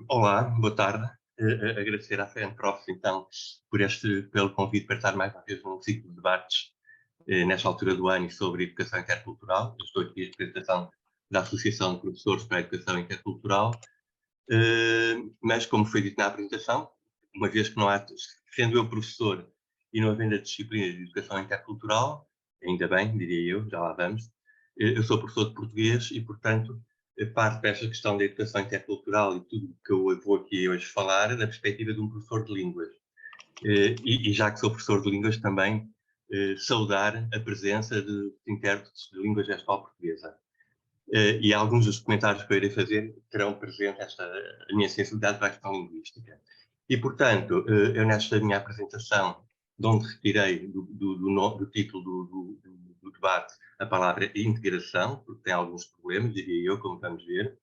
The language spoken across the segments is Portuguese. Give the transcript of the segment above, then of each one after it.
Olá, boa tarde. Agradecer à FENPROF, então, pelo convite para estar mais uma vez num ciclo de debates nesta altura do ano e sobre educação intercultural. Eu estou aqui a representação da Associação de Professores para a Educação Intercultural, mas, como foi dito na apresentação, uma vez que não há, sendo eu professor e não havendo a disciplina de educação intercultural, ainda bem, diria eu, já lá vamos, eu sou professor de português e, portanto, parte desta questão da educação intercultural e tudo o que eu vou aqui hoje falar da perspectiva de um professor de línguas. E já que sou professor de línguas também, saudar a presença de intérpretes de língua gestual portuguesa. E alguns dos comentários que eu irei fazer terão presente a minha sensibilidade para a questão linguística. E, portanto, eu nesta minha apresentação, de onde retirei do título do debate a palavra integração, porque tem alguns problemas, diria eu, como vamos ver,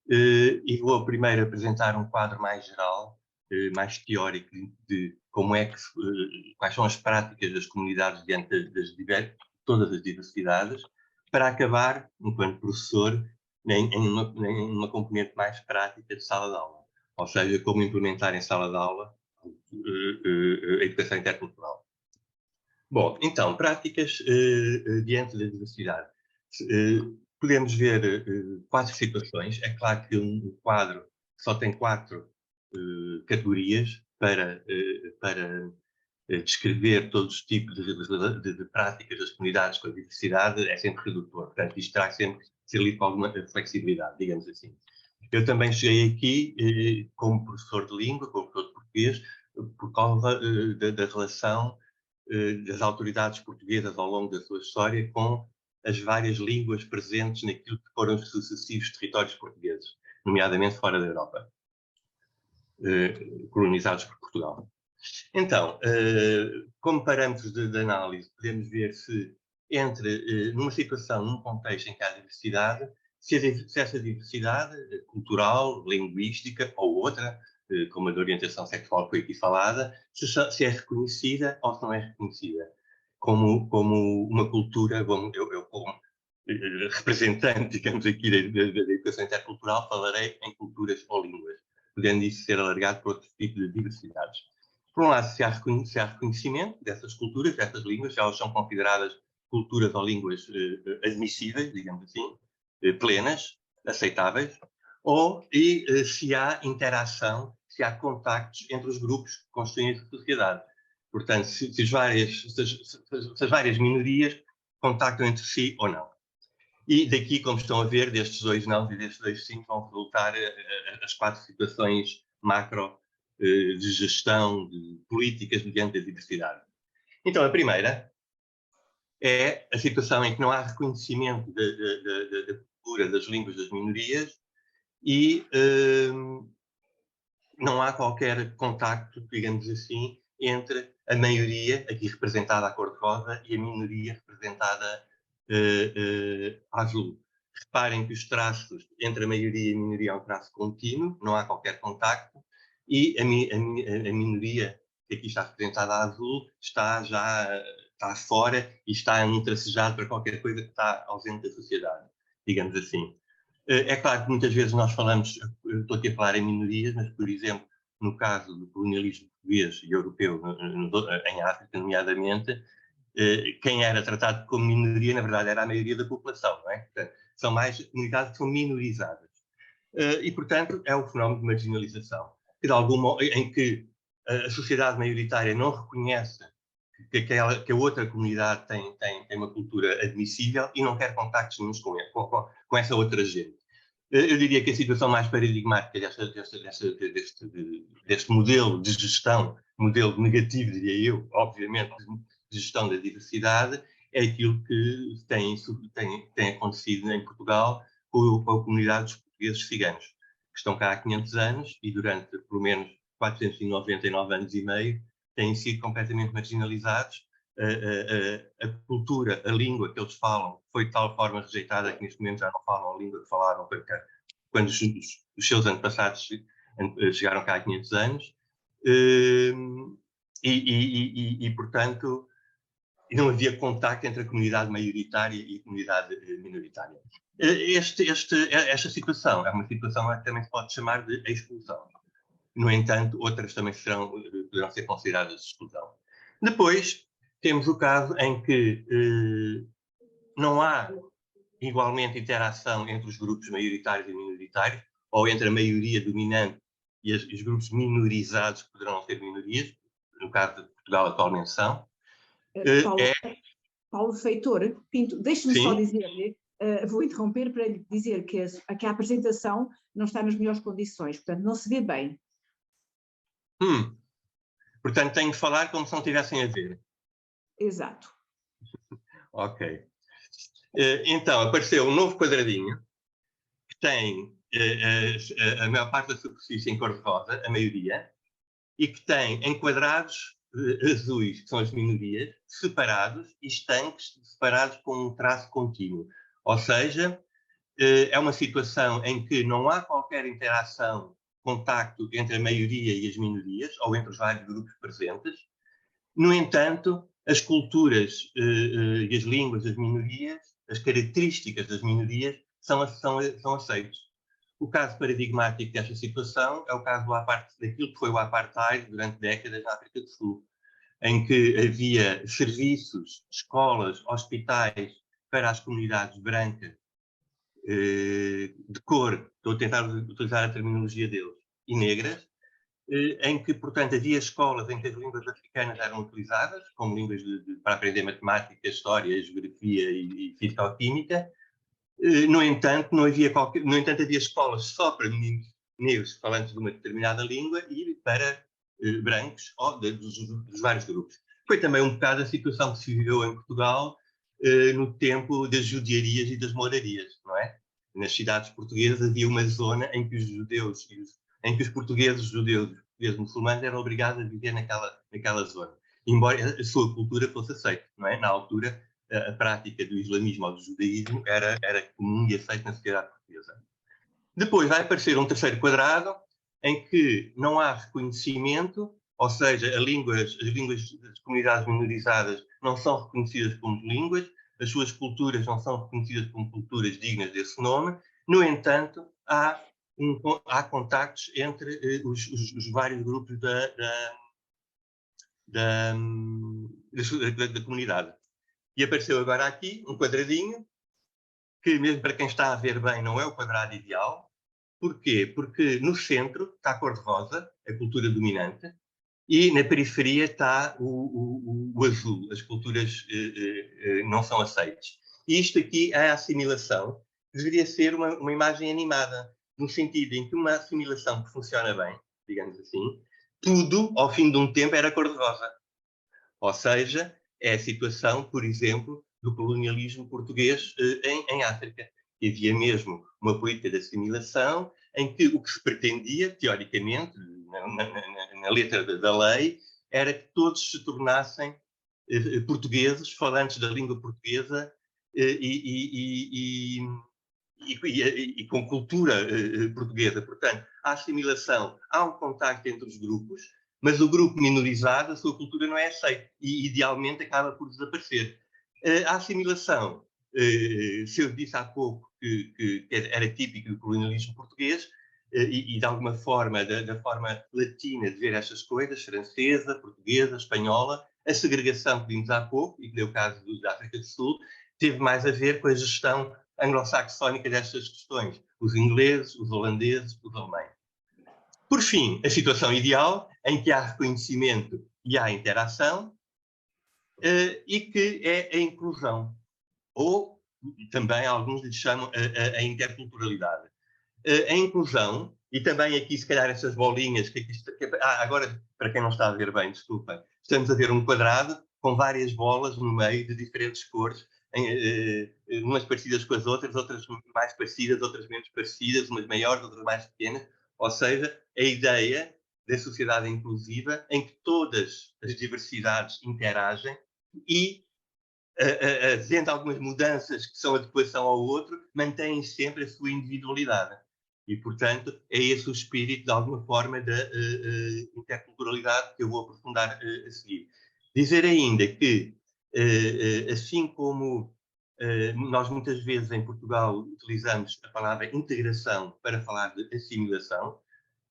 e vou primeiro apresentar um quadro mais geral, mais teórico, de como é que, quais são as práticas das comunidades diante todas as diversidades, para acabar, enquanto professor, em uma componente mais prática de sala de aula. Ou seja, como implementar em sala de aula a educação intercultural. Bom, então, práticas diante da diversidade. Podemos ver quatro situações. É claro que um quadro só tem quatro categorias para descrever todos os tipos de práticas das comunidades com a diversidade, é sempre redutor. Portanto, isto terá sempre de ser lido com alguma flexibilidade, digamos assim. Eu também cheguei aqui como professor de língua, como professor de português, por causa da relação das autoridades portuguesas ao longo da sua história com as várias línguas presentes naquilo que foram os sucessivos territórios portugueses, nomeadamente fora da Europa, colonizados por Portugal. Então, como parâmetros de análise, podemos ver se numa situação, num contexto em que há diversidade, se essa diversidade cultural, linguística ou outra, como a de orientação sexual que foi aqui falada, se é reconhecida ou se não é reconhecida. Como uma cultura, eu como representante, digamos aqui, da educação intercultural, falarei em culturas ou línguas, podendo isso ser alargado para outros tipos de diversidades. Por um lado, se há reconhecimento dessas culturas, dessas línguas, se elas são consideradas culturas ou línguas admissíveis, digamos assim, plenas, aceitáveis, e se há interação, se há contactos entre os grupos que constituem a sociedade. Portanto, se as várias minorias contactam entre si ou não. E daqui, como estão a ver, destes dois não e destes dois sim, vão resultar as quatro situações macro de gestão de políticas mediante a diversidade. Então, a primeira é a situação em que não há reconhecimento da cultura, das línguas das minorias e não há qualquer contacto, digamos assim, entre a maioria, aqui representada à cor-de-rosa, e a minoria representada azul. Reparem que os traços entre a maioria e a minoria é um traço contínuo, não há qualquer contacto, e a minoria, que aqui está representada a azul, está fora e está um tracejado para qualquer coisa que está ausente da sociedade, digamos assim. É claro que muitas vezes nós falamos, estou aqui a falar em minorias, mas, por exemplo, no caso do colonialismo português e europeu em África, nomeadamente, quem era tratado como minoria, na verdade, era a maioria da população, não é? Portanto, são mais comunidades que são minorizadas. E, portanto, é um fenómeno de marginalização, em que a sociedade maioritária não reconhece que a outra comunidade tem uma cultura admissível e não quer contactos nenhums com essa outra gente. Eu diria que a situação mais paradigmática deste modelo de gestão, modelo negativo, diria eu, obviamente, de gestão da diversidade, é aquilo que tem acontecido em Portugal com a comunidade dos portugueses ciganos, que estão cá há 500 anos e durante pelo menos 499 anos e meio têm sido completamente marginalizados. A cultura, a língua que eles falam foi de tal forma rejeitada que neste momento já não falam a língua que falaram quando os seus antepassados chegaram cá há 500 anos. Portanto, e não havia contacto entre a comunidade maioritária e a comunidade minoritária. Esta situação é uma situação que também se pode chamar de exclusão. No entanto, outras também poderão ser consideradas de exclusão. Depois, temos o caso em que não há igualmente interação entre os grupos maioritários e minoritários, ou entre a maioria dominante e os grupos minorizados, que poderão ser minorias, no caso de Portugal atualmente são. Paulo Feitor Pinto, deixe-me só dizer-lhe, vou interromper para lhe dizer que a apresentação não está nas melhores condições, portanto não se vê bem. Portanto, tenho que falar como se não tivessem a ver. Exato. Ok. Então, apareceu um novo quadradinho que tem a maior parte da superfície em cor-de-rosa, a maioria, e que tem enquadrados azuis, que são as minorias, separados, e estanques separados com um traço contínuo. Ou seja, é uma situação em que não há qualquer interação, contacto entre a maioria e as minorias, ou entre os vários grupos presentes. No entanto, as culturas e as línguas das minorias, as características das minorias, são aceitos. O caso paradigmático desta situação é o caso daquilo que foi o apartheid durante décadas na África do Sul, em que havia serviços, escolas, hospitais para as comunidades brancas de cor, estou a tentar utilizar a terminologia deles, e negras, em que, portanto, havia escolas em que as línguas africanas eram utilizadas como línguas para aprender matemática, história, geografia e físico-química. No entanto, havia escolas só para meninos negros falantes de uma determinada língua e para brancos dos vários grupos. Foi também um bocado a situação que se viveu em Portugal no tempo das judiarias e das morarias, não é? Nas cidades portuguesas havia uma zona em que os portugueses judeus e os portugueses muçulmanos eram obrigados a viver naquela zona, embora a sua cultura fosse aceita, não é? Na altura, a prática do islamismo ou do judaísmo era comum e aceita na sociedade portuguesa. Depois vai aparecer um terceiro quadrado em que não há reconhecimento, ou seja, as línguas das comunidades minorizadas não são reconhecidas como línguas, as suas culturas não são reconhecidas como culturas dignas desse nome. No entanto, há contactos entre os vários grupos da comunidade. E apareceu agora aqui um quadradinho, que mesmo para quem está a ver bem não é o quadrado ideal. Porquê? Porque no centro está a cor-de-rosa, a cultura dominante, e na periferia está o azul, as culturas não são aceitas. E isto aqui é a assimilação, deveria ser uma imagem animada, no sentido em que uma assimilação que funciona bem, digamos assim, tudo, ao fim de um tempo, era cor-de-rosa. Ou seja, é a situação, por exemplo, do colonialismo português em África. E havia mesmo uma política de assimilação em que o que se pretendia, teoricamente, na letra da lei, era que todos se tornassem portugueses, falantes da língua portuguesa e com cultura portuguesa. Portanto, há assimilação, há um contacto entre os grupos, mas o grupo minorizado, a sua cultura não é aceita e, idealmente, acaba por desaparecer. A assimilação, se eu disse há pouco que era típico do colonialismo português, e de alguma forma, da forma latina de ver estas coisas, francesa, portuguesa, espanhola, a segregação que vimos há pouco, e que deu o caso da África do Sul, teve mais a ver com a gestão anglo-saxónica destas questões, os ingleses, os holandeses, os alemães. Por fim, a situação ideal, em que há reconhecimento e há interação, e que é a inclusão, ou também alguns lhe chamam a interculturalidade. A inclusão, e também aqui se calhar essas bolinhas, agora para quem não está a ver bem, desculpem, estamos a ver um quadrado com várias bolas no meio de diferentes cores, umas parecidas com as outras mais parecidas, outras menos parecidas, umas maiores, outras mais pequenas. Ou seja, a ideia da sociedade inclusiva em que todas as diversidades interagem e, havendo algumas mudanças que são adequação ao outro, mantêm sempre a sua individualidade. E, portanto, é esse o espírito, de alguma forma, da interculturalidade que eu vou aprofundar a seguir. Dizer ainda que Assim como nós muitas vezes em Portugal utilizamos a palavra integração para falar de assimilação.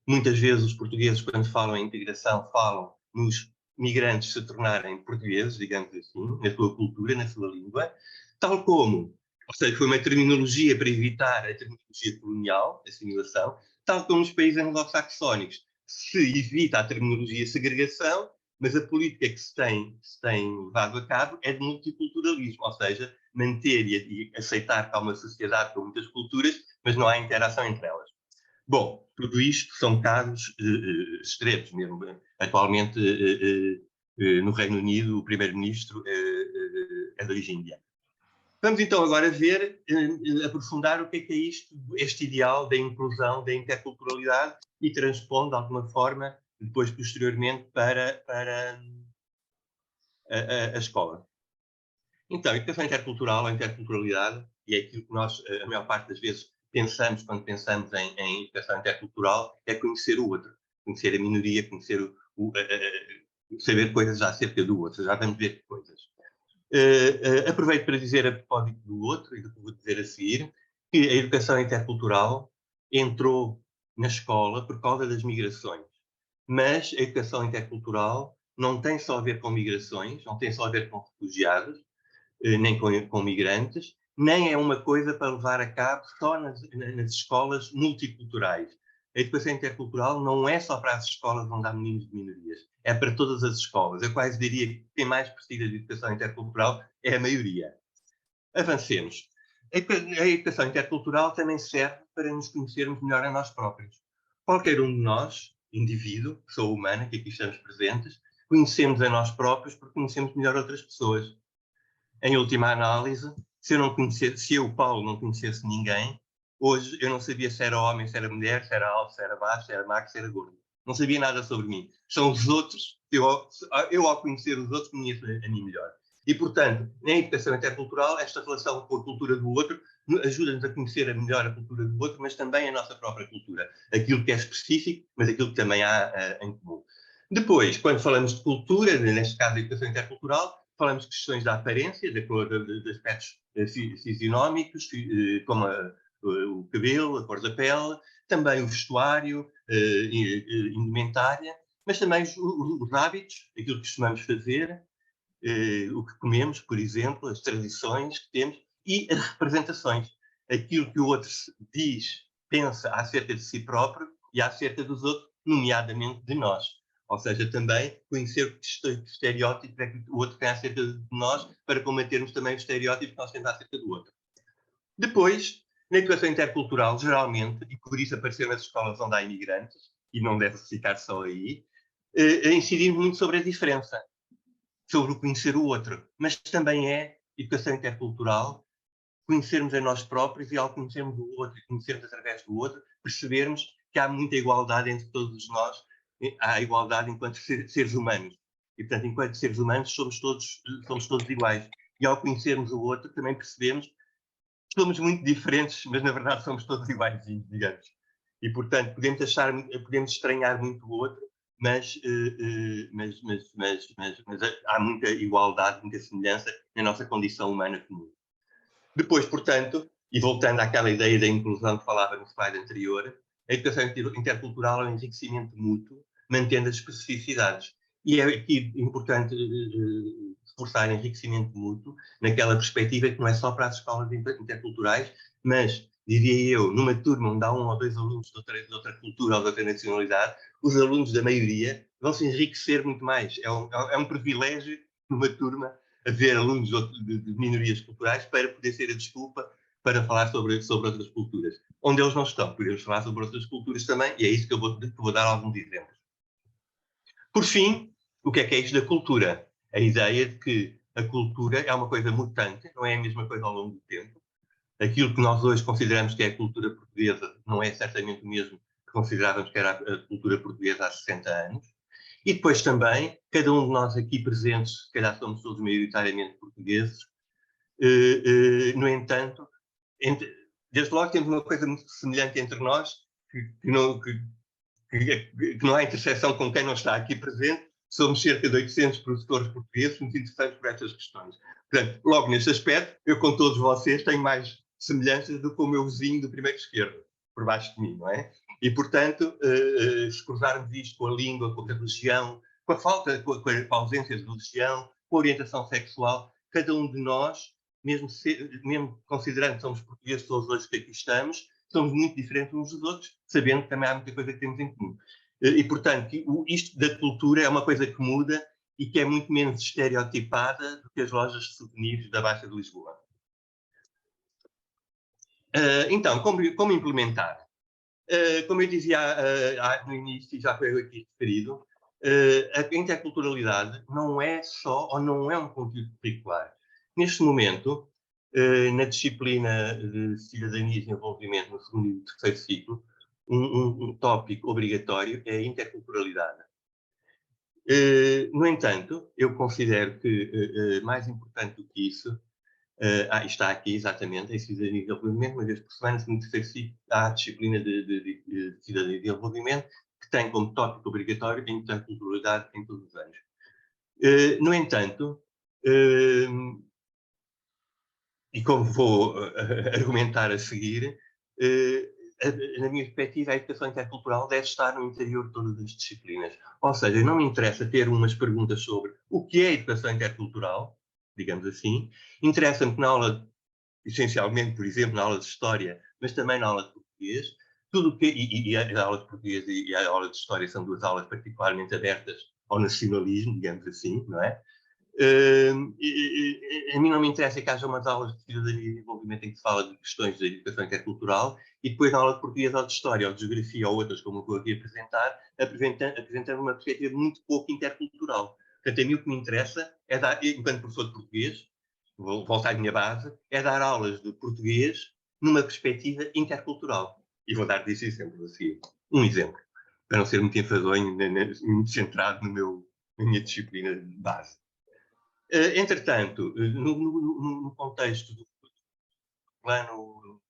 Muitas vezes os portugueses, quando falam em integração, falam nos migrantes se tornarem portugueses, digamos assim, na sua cultura, na sua língua, tal como, ou seja, foi uma terminologia para evitar a terminologia colonial, assimilação, tal como nos países anglo-saxónicos se evita a terminologia segregação, mas a política que se tem levado a cabo é de multiculturalismo, ou seja, manter e aceitar que há uma sociedade com muitas culturas, mas não há interação entre elas. Bom, tudo isto são casos extremos mesmo. Atualmente, no Reino Unido, o primeiro-ministro é de origem indiana. Vamos então agora ver, aprofundar o que é isto, este ideal da inclusão, da interculturalidade e transpondo de alguma forma, depois posteriormente, para a escola. Então, a educação intercultural, a interculturalidade, e é aquilo que nós, a maior parte das vezes, pensamos quando pensamos em educação intercultural, é conhecer o outro, conhecer a minoria, conhecer saber coisas acerca do outro, já vamos ver coisas. Aproveito para dizer a propósito do outro, e do que vou dizer a seguir, que a educação intercultural entrou na escola por causa das migrações. Mas a educação intercultural não tem só a ver com migrações, não tem só a ver com refugiados, nem com migrantes, nem é uma coisa para levar a cabo só nas escolas multiculturais. A educação intercultural não é só para as escolas onde há meninos de minorias, é para todas as escolas. Eu quase diria que quem mais precisa de educação intercultural é a maioria. Avancemos. A educação intercultural também serve para nos conhecermos melhor a nós próprios. Qualquer um de nós, indivíduo, pessoa humana, que aqui estamos presentes, conhecemos a nós próprios porque conhecemos melhor outras pessoas. Em última análise, se eu, Paulo, não conhecesse ninguém, hoje eu não sabia se era homem, se era mulher, se era alto, se era baixo, se era magro, se era gordo. Não sabia nada sobre mim. São os outros, eu ao conhecer os outros, conheço a mim melhor. E, portanto, na educação intercultural, esta relação com a cultura do outro ajuda-nos a conhecer melhor a cultura do outro, mas também a nossa própria cultura. Aquilo que é específico, mas aquilo que também há em comum. Depois, quando falamos de cultura, neste caso a educação intercultural, falamos de questões da aparência, de aspectos fisionómicos, como o cabelo, a cor da pele, também o vestuário, indumentária, mas também os hábitos, aquilo que costumamos fazer, o que comemos, por exemplo, as tradições que temos e as representações. Aquilo que o outro diz, pensa acerca de si próprio e acerca dos outros, nomeadamente de nós. Ou seja, também conhecer que estereótipos é que o outro tem acerca de nós para combatermos também os estereótipos que nós temos acerca do outro. Depois, na educação intercultural, geralmente, e por isso aparecer nas escolas onde há imigrantes, e não deve ficar só aí, incidimos muito sobre a diferença, sobre o conhecer o outro. Mas também é educação intercultural conhecermos a nós próprios e ao conhecermos o outro, e conhecermos através do outro, percebermos que há muita igualdade entre todos nós, há igualdade enquanto seres humanos. E, portanto, enquanto seres humanos, somos todos iguais. E ao conhecermos o outro, também percebemos que somos muito diferentes, mas na verdade somos todos iguais, digamos. E, portanto, podemos estranhar muito o outro, mas há muita igualdade, muita semelhança na nossa condição humana comum. Depois, portanto, e voltando àquela ideia da inclusão que falava no slide anterior, a educação intercultural é um enriquecimento mútuo, mantendo as especificidades. E é aqui importante reforçar enriquecimento mútuo, naquela perspectiva que não é só para as escolas interculturais, mas, diria eu, numa turma onde há um ou dois alunos de outra cultura ou de outra nacionalidade, os alunos da maioria vão se enriquecer muito mais. É um privilégio numa turma haver alunos de minorias culturais para poder ser a desculpa para falar sobre outras culturas. Onde eles não estão, podemos falar sobre outras culturas também, e é isso que eu vou dar alguns exemplos. Por fim, o que é isto da cultura? A ideia de que a cultura é uma coisa mutante, não é a mesma coisa ao longo do tempo. Aquilo que nós hoje consideramos que é a cultura portuguesa não é certamente o mesmo que considerávamos que era a cultura portuguesa há 60 anos. E depois também, cada um de nós aqui presentes, se calhar somos todos maioritariamente portugueses, no entanto, desde logo temos uma coisa muito semelhante entre nós, que não há interseção com quem não está aqui presente, somos cerca de 800 professores portugueses muito interessados por estas questões. Portanto, logo neste aspecto, eu com todos vocês tenho mais semelhanças do que o meu vizinho do primeiro esquerdo, por baixo de mim, não é? E, portanto, se cruzarmos isto com a língua, com a religião, com a falta, com a ausência de religião, com a orientação sexual, cada um de nós, mesmo considerando que somos portugueses todos hoje que aqui estamos, somos muito diferentes uns dos outros, sabendo que também há muita coisa que temos em comum. E, portanto, isto da cultura é uma coisa que muda e que é muito menos estereotipada do que as lojas de souvenirs da Baixa de Lisboa. Então, como implementar? Como eu dizia no início, e já foi aqui referido, a interculturalidade não é só ou não é um conteúdo curricular. Neste momento, na disciplina de Cidadania e Desenvolvimento no segundo e terceiro ciclo, um tópico obrigatório é a interculturalidade. No entanto, eu considero que mais importante do que isso, está aqui exatamente em Cidadania e Desenvolvimento, uma vez por semana, no terceiro ciclo, há a disciplina de Cidadania e Desenvolvimento, que tem como tópico obrigatório a interculturalidade em todos os anos. No entanto, e como vou argumentar a seguir, na minha perspectiva, a educação intercultural deve estar no interior de todas as disciplinas. Ou seja, não me interessa ter umas perguntas sobre o que é educação intercultural, digamos assim. Interessa-me que na aula, essencialmente, por exemplo, na aula de História, mas também na aula de Português, tudo que, e a aula de Português e a aula de História são duas aulas particularmente abertas ao nacionalismo, digamos assim, não é? A mim não me interessa que haja umas aulas de cidadania e desenvolvimento em que se fala de questões de educação intercultural e depois na aula de português ou de história ou de geografia ou outras, como eu vou aqui apresentar, apresentando uma perspectiva muito pouco intercultural. Portanto, a mim o que me interessa é dar, enquanto professor de português, vou voltar à minha base, é dar aulas de português numa perspectiva intercultural. E vou dar desse exemplo assim. Um exemplo, para não ser muito enfadonho, muito centrado na minha disciplina de base. Entretanto, no contexto do plano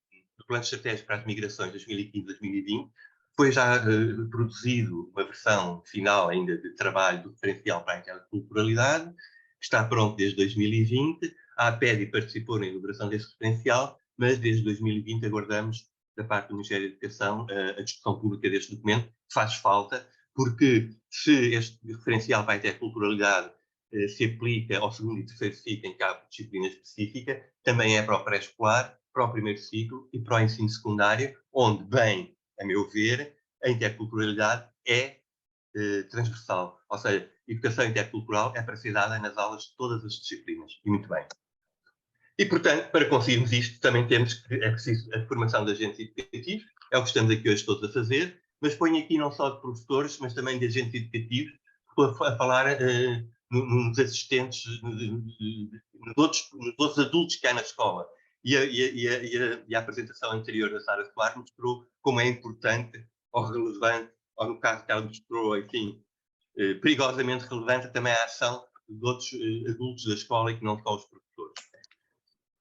estratégico para as migrações 2015-2020, foi já produzido uma versão final ainda de trabalho do referencial para a interculturalidade, que está pronto desde 2020. A APEDI participou na elaboração desse referencial, mas desde 2020 aguardamos, da parte do Ministério da Educação, a discussão pública deste documento, que faz falta, porque se este referencial para a interculturalidade se aplica ao segundo e terceiro ciclo em cabo de disciplina específica, também é para o pré-escolar, para o primeiro ciclo e para o ensino secundário, onde, bem, a meu ver, a interculturalidade é transversal. Ou seja, educação intercultural é para ser dada nas aulas de todas as disciplinas. E muito bem. E, portanto, para conseguirmos isto, também é preciso a formação de agentes educativos, é o que estamos aqui hoje todos a fazer, mas ponho aqui não só de professores, mas também de agentes educativos, a falar nos assistentes, nos outros adultos que há na escola. E a apresentação anterior da Sara Soares mostrou como é importante ou relevante, ou no caso que ela mostrou, enfim, perigosamente relevante também a ação de outros adultos da escola e que não só os professores.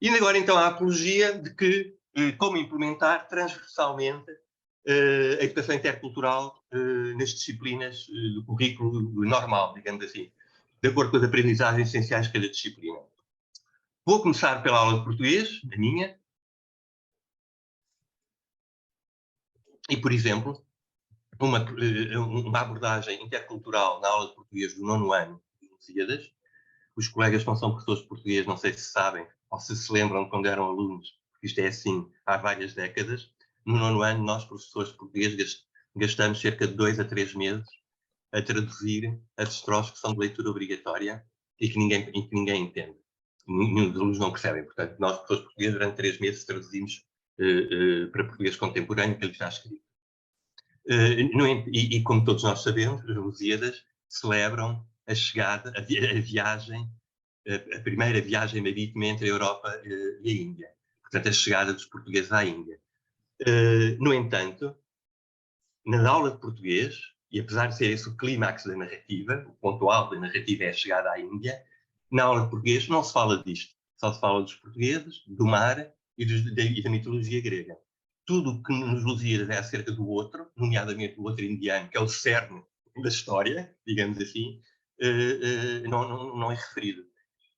E agora então a apologia de que como implementar transversalmente a educação intercultural nas disciplinas do currículo normal, digamos assim, de acordo com as aprendizagens essenciais de cada disciplina. Vou começar pela aula de português, a minha. E, por exemplo, uma abordagem intercultural na aula de português do 9º ano de Lusíadas. Os colegas que não são professores de português, não sei se sabem ou se lembram de quando eram alunos, porque isto é assim há várias décadas. No 9º ano, nós, professores de português, gastamos cerca de 2 a 3 meses a traduzir as estrofe que são de leitura obrigatória e que ninguém entende. Nenhum dos alunos não percebem. Portanto, nós, professores de português, durante 3 meses traduzimos para português contemporâneo que ele está escrito. E como todos nós sabemos, os Lusíadas celebram a chegada, a viagem, a primeira viagem marítima entre a Europa e a Índia. Portanto, a chegada dos portugueses à Índia. No entanto, na aula de português, e apesar de ser esse o clímax da narrativa, o ponto alto da narrativa é a chegada à Índia, na aula de português não se fala disto. Só se fala dos portugueses, do mar e da mitologia grega. Tudo o que nos Lusíadas é acerca do outro, nomeadamente do outro indiano, que é o cerne da história, digamos assim, não é referido.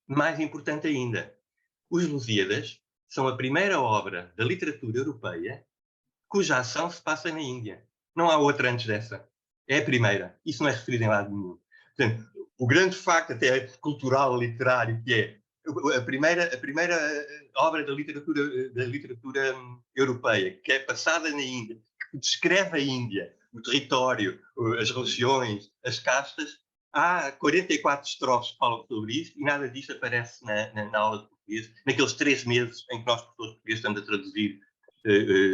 Mais importante ainda, os Lusíadas são a primeira obra da literatura europeia cuja ação se passa na Índia. Não há outra antes dessa. É a primeira. Isso não é referido em lado nenhum. Portanto, o grande facto, até cultural, literário, que é a primeira obra da literatura europeia, que é passada na Índia, que descreve a Índia, o território, as religiões, as castas. Há 44 estrofes que falam sobre isso e nada disso aparece na aula de português, naqueles 3 meses em que nós, professores portugueses, estamos a traduzir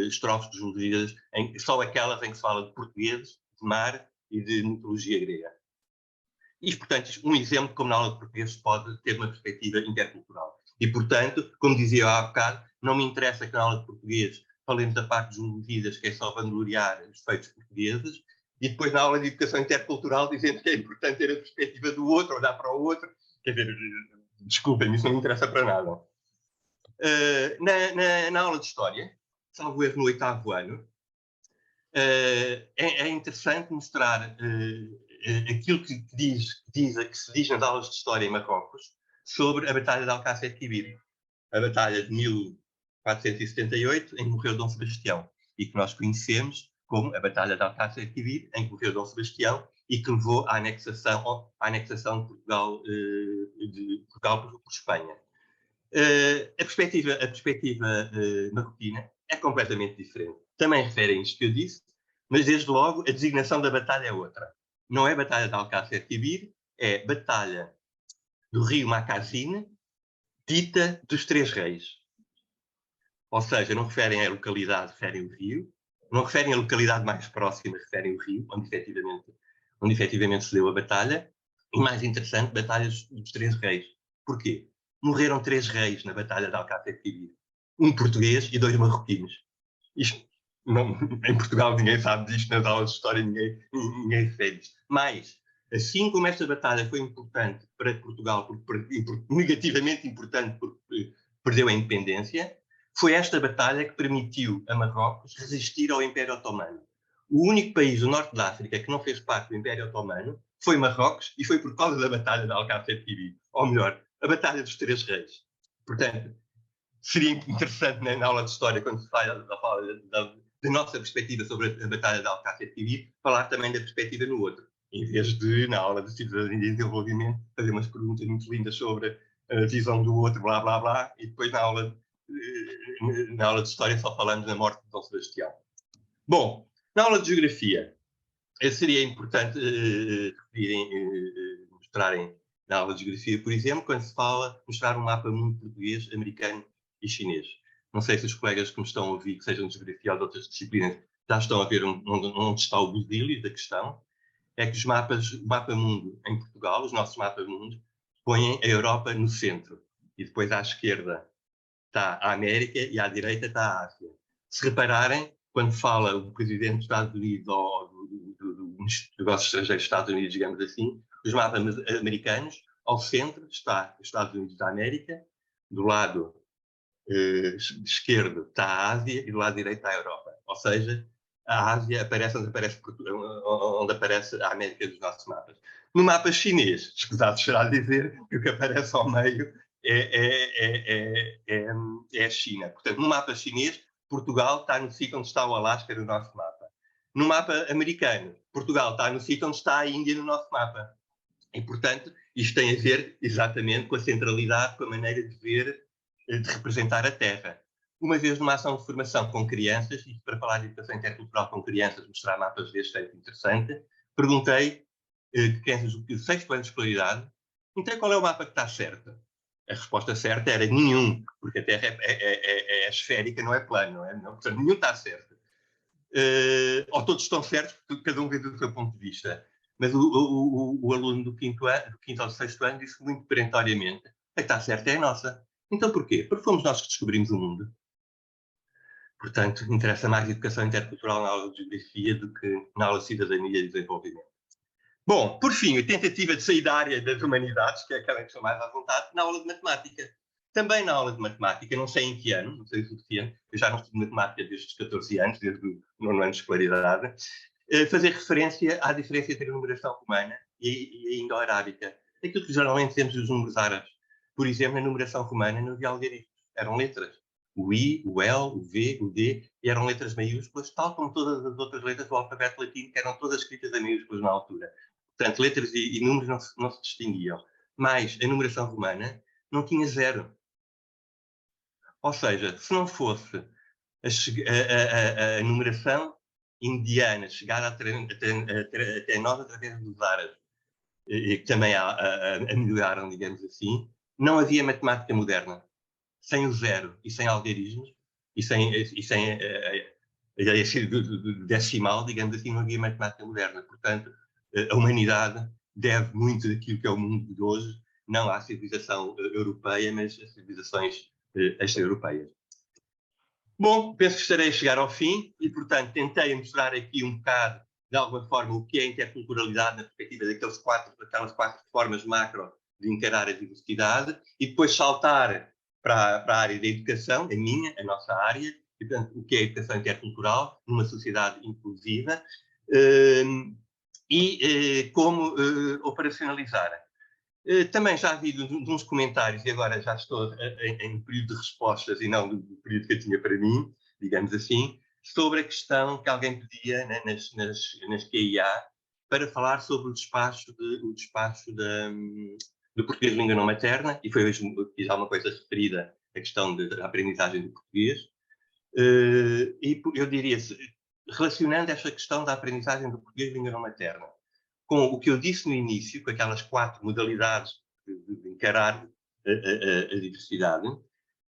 estrofes dos Lusíadas, só aquelas em que se fala de portugueses, de mar e de mitologia grega. Isto, portanto, um exemplo de como na aula de português se pode ter uma perspectiva intercultural. E, portanto, como dizia há bocado, não me interessa que na aula de português falemos da parte dos Lusíadas, que é só vangloriar os feitos portugueses, e depois na aula de educação intercultural dizendo que é importante ter a perspectiva do outro, olhar para o outro. Quer dizer, desculpem, isso não me interessa para nada. Na aula de História, salvo erro no 8º ano, é interessante mostrar aquilo que se diz nas aulas de História em Marrocos sobre a Batalha de Alcácer Quibir, a Batalha de 1478, em que morreu Dom Sebastião, e que nós conhecemos como a Batalha de Alcácer Quibir, em que morreu Dom Sebastião e que levou à anexação de Portugal, por Espanha. A perspectiva marroquina é completamente diferente. Também referem isto que eu disse, mas desde logo a designação da batalha é outra. Não é Batalha de Alcácer Quibir, é Batalha do Rio Macazine, dita dos 3 Reis. Ou seja, não referem a localidade, referem o rio. Não referem a localidade mais próxima, referem o rio, onde efetivamente se deu a batalha. E mais interessante, batalhas dos 3 Reis. Porquê? Morreram 3 reis na Batalha de Alcácer Quibir. Um português e 2 marroquinos. Isto, não, em Portugal ninguém sabe disto, nas aulas de história ninguém refere isto. Mas, assim como esta batalha foi importante para Portugal, negativamente importante porque perdeu a independência, foi esta batalha que permitiu a Marrocos resistir ao Império Otomano. O único país do norte da África que não fez parte do Império Otomano foi Marrocos, e foi por causa da Batalha de Alcácer Quibir. Ou melhor, a Batalha dos 3 Reis. Portanto, seria interessante na aula de História, quando se fala da nossa perspectiva sobre a Batalha de Alcácer Quibir, falar também da perspectiva no outro, em vez de, na aula de Cidadania e Desenvolvimento, fazer umas perguntas muito lindas sobre a visão do outro, blá, blá, blá, e depois na aula de História só falamos da morte de Dom Sebastião. Bom, na aula de Geografia, seria importante mostrarem na aula de Geografia, por exemplo, quando se fala, mostrar um mapa mundo português, americano e chinês. Não sei se os colegas que me estão a ouvir, que sejam de Geografia ou de outras disciplinas, já estão a ver onde está o budílio da questão. É que o mapa mundo em Portugal, os nossos mapas mundo, põem a Europa no centro. E depois à esquerda está a América e à direita está a Ásia. Se repararem, quando fala o presidente dos Estados Unidos ou do Ministro dos Negócios Estrangeiros dos Estados Unidos, digamos assim, os mapas americanos, ao centro está os Estados Unidos da América, do lado esquerdo está a Ásia e do lado direito está a Europa. Ou seja, a Ásia aparece onde aparece a América dos nossos mapas. No mapa chinês, escusado será dizer que o que aparece ao meio é a China. Portanto, no mapa chinês, Portugal está no sítio onde está o Alasca no nosso mapa. No mapa americano, Portugal está no sítio onde está a Índia no nosso mapa. E, portanto, isto tem a ver exatamente com a centralidade, com a maneira de ver, de representar a Terra. Uma vez numa ação de formação com crianças, e para falar de educação intercultural com crianças, mostrar mapas deste é interessante, perguntei crianças do 6º ano de escolaridade, então qual é o mapa que está certo? A resposta certa era nenhum, porque a Terra é esférica, não é plana, não é? Não, portanto, nenhum está certo. Ou todos estão certos, porque cada um vê do seu ponto de vista. Mas o aluno do 5º ao 6º ano disse muito perentoriamente: a que está certa é a nossa. Então porquê? Porque fomos nós que descobrimos o mundo. Portanto, interessa mais a educação intercultural na aula de Geografia do que na aula de Cidadania e Desenvolvimento. Bom, por fim, a tentativa de sair da área das humanidades, que é aquela que estou mais à vontade, na aula de Matemática. Também na aula de Matemática, não sei em que ano, não sei o suficiente, eu já não estudo Matemática desde os 14 anos, desde o 9º ano de escolaridade, fazer referência à diferença entre a numeração romana e a indo-arábica. Aquilo que geralmente temos os números árabes. Por exemplo, na numeração romana não havia algarismos, eram letras. O I, o L, o V, o D, e eram letras maiúsculas, tal como todas as outras letras do alfabeto latino, que eram todas escritas em maiúsculas na altura. Portanto, letras e números não se distinguiam. Mas a numeração romana não tinha zero. Ou seja, se não fosse a numeração indiana chegar até nós através dos árabes, e que também a melhoraram, digamos assim, não havia matemática moderna. Sem o zero e sem algarismos, e sem decimal, digamos assim, não havia matemática moderna. Portanto, a humanidade deve muito daquilo que é o mundo de hoje, não à civilização europeia, mas às civilizações extra-europeias. Bom, penso que estarei a chegar ao fim e, portanto, tentei mostrar aqui um bocado, de alguma forma, o que é interculturalidade na perspectiva daquelas quatro formas macro de encarar a diversidade e depois saltar para a área da educação, a nossa área, e, portanto, o que é a educação intercultural numa sociedade inclusiva e como operacionalizar. Também já vi de uns comentários, e agora já estou em período de respostas e não do período que eu tinha para mim, digamos assim, sobre a questão que alguém pedia nas QIA para falar sobre o despacho do português de língua não materna, e foi hoje já uma coisa referida à questão da aprendizagem do português. E eu diria, relacionando esta questão da aprendizagem do português de língua não materna com o que eu disse no início, com aquelas 4 modalidades de encarar a diversidade,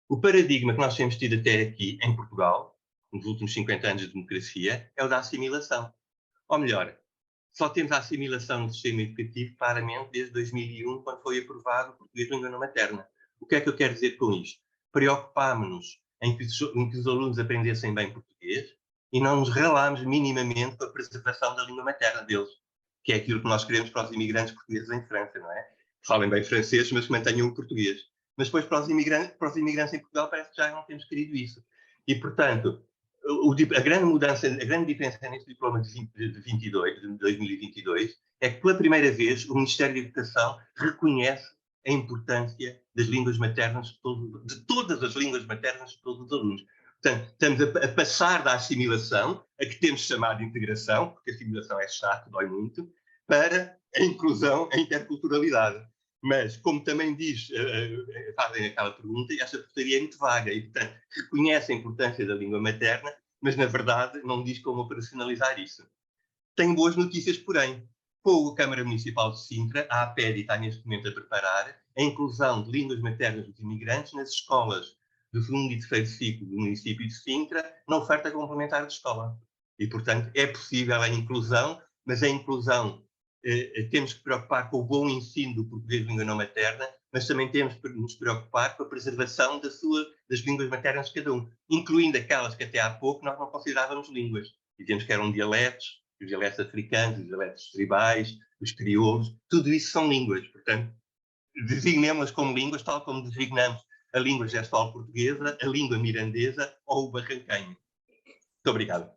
o paradigma que nós temos tido até aqui em Portugal, nos últimos 50 anos de democracia, é o da assimilação. Ou melhor, só temos a assimilação no sistema educativo claramente desde 2001, quando foi aprovado o português de língua não materna. O que é que eu quero dizer com isto? Preocupámos-nos em que os alunos aprendessem bem português e não nos ralámos minimamente com a preservação da língua materna deles, que é aquilo que nós queremos para os imigrantes portugueses em França, não é? Que falem bem francês, mas que mantenham o português. Mas depois para os imigrantes em Portugal parece que já não temos querido isso. E, portanto, a grande diferença neste diploma de 2022 é que pela primeira vez o Ministério da Educação reconhece a importância das línguas maternas de todas as línguas maternas de todos os alunos. Portanto, estamos a passar da assimilação, a que temos chamado de integração, porque a assimilação é chato, dói muito, para a inclusão, a interculturalidade. Mas, como também fazem aquela pergunta, esta portaria é muito vaga e, portanto, reconhece a importância da língua materna, mas, na verdade, não diz como operacionalizar isso. Tenho boas notícias, porém. Com a Câmara Municipal de Sintra, a APED está neste momento a preparar a inclusão de línguas maternas dos imigrantes nas escolas do segundo e terceiro ciclo do município de Sintra, na oferta complementar de escola. E, portanto, é possível a inclusão, mas a inclusão temos que preocupar com o bom ensino do português de língua não materna, mas também temos que nos preocupar com a preservação das línguas maternas de cada um, incluindo aquelas que até há pouco nós não considerávamos línguas. Dizemos que eram dialetos, os dialetos africanos, os dialetos tribais, os crioulos, tudo isso são línguas. Portanto, designemos-las como línguas, tal como designamos a língua gestual portuguesa, a língua mirandesa ou o barranquenho. Muito obrigado.